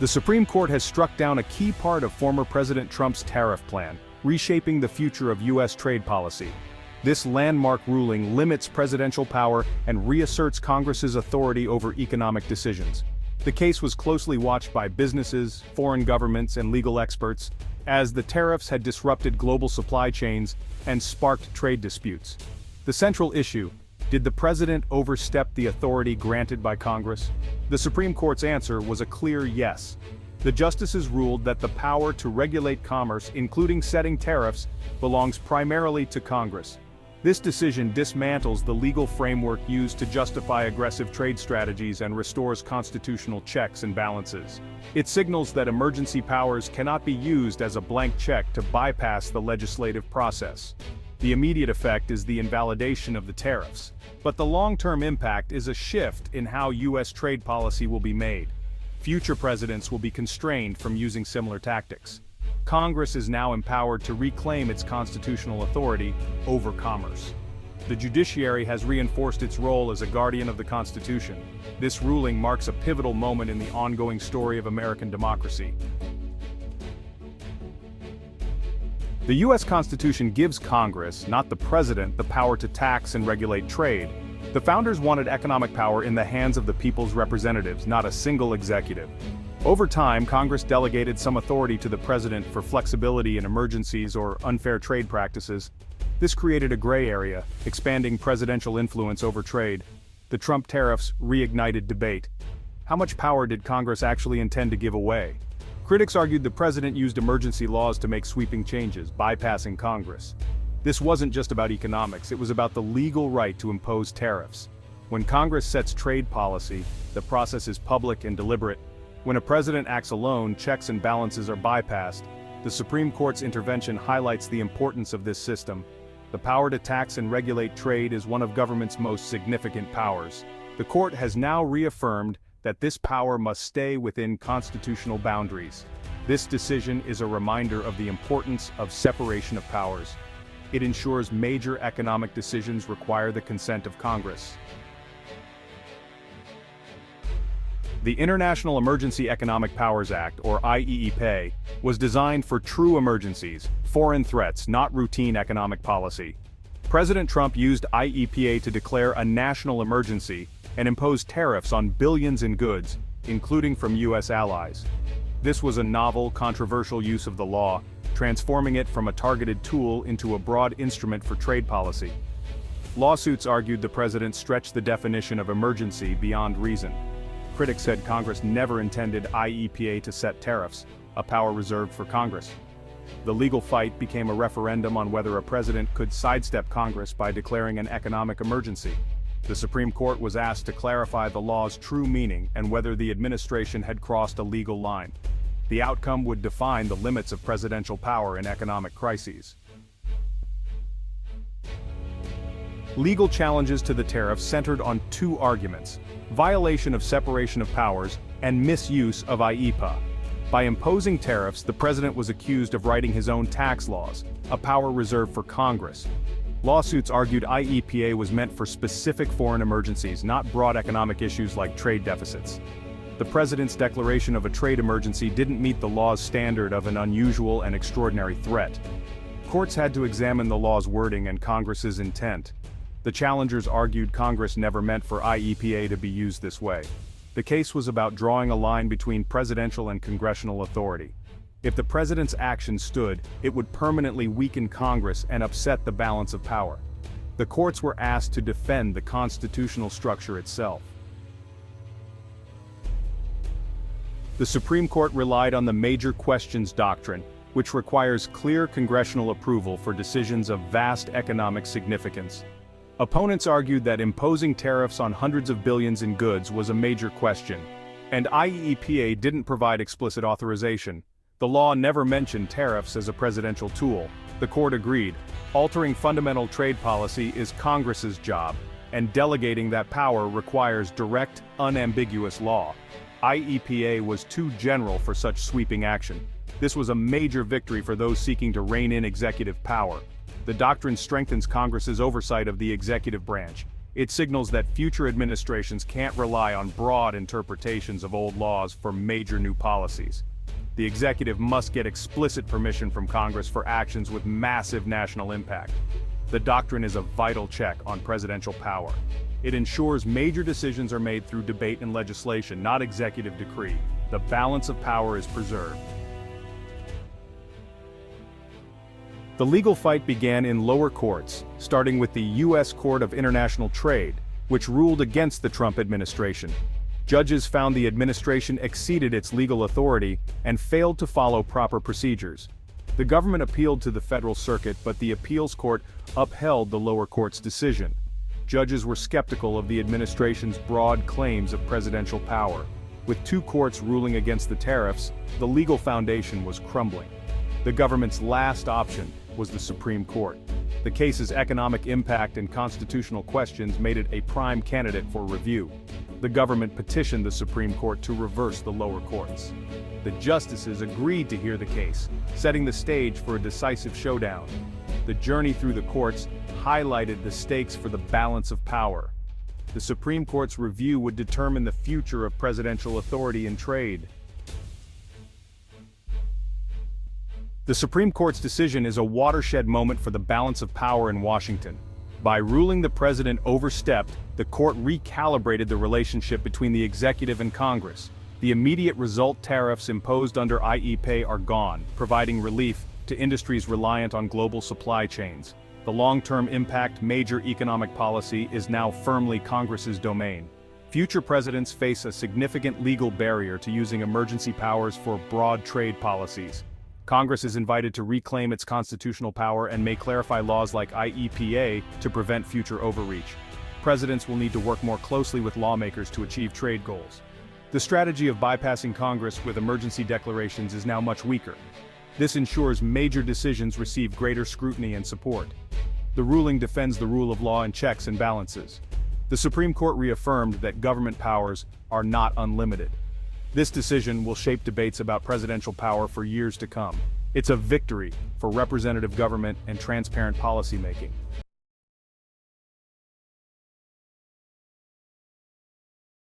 The Supreme Court has struck down a key part of former President Trump's tariff plan, reshaping the future of U.S. trade policy. This landmark ruling limits presidential power and reasserts Congress's authority over economic decisions. The case was closely watched by businesses, foreign governments, and legal experts, as the tariffs had disrupted global supply chains and sparked trade disputes. The central issue: did the president overstep the authority granted by Congress? The Supreme Court's answer was a clear yes. The justices ruled that the power to regulate commerce, including setting tariffs, belongs primarily to Congress. This decision dismantles the legal framework used to justify aggressive trade strategies and restores constitutional checks and balances. It signals that emergency powers cannot be used as a blank check to bypass the legislative process. The immediate effect is the invalidation of the tariffs, but the long-term impact is a shift in how U.S. trade policy will be made. Future presidents will be constrained from using similar tactics. Congress is now empowered to reclaim its constitutional authority over commerce. The judiciary has reinforced its role as a guardian of the Constitution. This ruling marks a pivotal moment in the ongoing story of American democracy. The U.S. Constitution gives Congress, not the president, the power to tax and regulate trade. The founders wanted economic power in the hands of the people's representatives, not a single executive. Over time, Congress delegated some authority to the president for flexibility in emergencies or unfair trade practices. This created a gray area, expanding presidential influence over trade. The Trump tariffs reignited debate. How much power did Congress actually intend to give away? Critics argued the president used emergency laws to make sweeping changes, bypassing Congress. This wasn't just about economics, it was about the legal right to impose tariffs. When Congress sets trade policy, the process is public and deliberate. When a president acts alone, checks and balances are bypassed. The Supreme Court's intervention highlights the importance of this system. The power to tax and regulate trade is one of government's most significant powers. The court has now reaffirmed that this power must stay within constitutional boundaries. This decision is a reminder of the importance of separation of powers. It ensures major economic decisions require the consent of Congress. The International Emergency Economic Powers Act, or IEPA, was designed for true emergencies, foreign threats, not routine economic policy. President Trump used IEPA to declare a national emergency and impose tariffs on billions in goods, including from U.S. allies. This was a novel, controversial use of the law, transforming it from a targeted tool into a broad instrument for trade policy. Lawsuits argued the president stretched the definition of emergency beyond reason. Critics said Congress never intended IEPA to set tariffs, a power reserved for Congress. The legal fight became a referendum on whether a president could sidestep Congress by declaring an economic emergency. The Supreme Court was asked to clarify the law's true meaning and whether the administration had crossed a legal line. The outcome would define the limits of presidential power in economic crises. Legal challenges to the tariff centered on two arguments: violation of separation of powers and misuse of IEPA. By imposing tariffs, the president was accused of writing his own tax laws, a power reserved for Congress. Lawsuits argued IEPA was meant for specific foreign emergencies, not broad economic issues like trade deficits. The president's declaration of a trade emergency didn't meet the law's standard of an unusual and extraordinary threat. Courts had to examine the law's wording and Congress's intent. The challengers argued Congress never meant for IEPA to be used this way. The case was about drawing a line between presidential and congressional authority. If the president's action stood, it would permanently weaken Congress and upset the balance of power. The courts were asked to defend the constitutional structure itself. The Supreme Court relied on the Major Questions Doctrine, which requires clear congressional approval for decisions of vast economic significance. Opponents argued that imposing tariffs on hundreds of billions in goods was a major question, and IEPA didn't provide explicit authorization. The law never mentioned tariffs as a presidential tool. The court agreed, altering fundamental trade policy is Congress's job, and delegating that power requires direct, unambiguous law. IEPA was too general for such sweeping action. This was a major victory for those seeking to rein in executive power. The doctrine strengthens Congress's oversight of the executive branch. It signals that future administrations can't rely on broad interpretations of old laws for major new policies. The executive must get explicit permission from Congress for actions with massive national impact. The doctrine is a vital check on presidential power. It ensures major decisions are made through debate and legislation, not executive decree. The balance of power is preserved. The legal fight began in lower courts, starting with the U.S. Court of International Trade, which ruled against the Trump administration. Judges found the administration exceeded its legal authority and failed to follow proper procedures. The government appealed to the federal circuit, but the appeals court upheld the lower court's decision. Judges were skeptical of the administration's broad claims of presidential power. With two courts ruling against the tariffs, the legal foundation was crumbling. The government's last option was the Supreme Court. The case's economic impact and constitutional questions made it a prime candidate for review. The government petitioned the Supreme Court to reverse the lower courts. The justices agreed to hear the case, setting the stage for a decisive showdown. The journey through the courts highlighted the stakes for the balance of power. The Supreme Court's review would determine the future of presidential authority in trade. The Supreme Court's decision is a watershed moment for the balance of power in Washington. By ruling the president overstepped, the court recalibrated the relationship between the executive and Congress. The immediate result: tariffs imposed under IEPA are gone, providing relief to industries reliant on global supply chains. The long-term impact: major economic policy is now firmly Congress's domain. Future presidents face a significant legal barrier to using emergency powers for broad trade policies. Congress is invited to reclaim its constitutional power and may clarify laws like IEPA to prevent future overreach. Presidents will need to work more closely with lawmakers to achieve trade goals. The strategy of bypassing Congress with emergency declarations is now much weaker. This ensures major decisions receive greater scrutiny and support. The ruling defends the rule of law and checks and balances. The Supreme Court reaffirmed that government powers are not unlimited. This decision will shape debates about presidential power for years to come. It's a victory for representative government and transparent policymaking.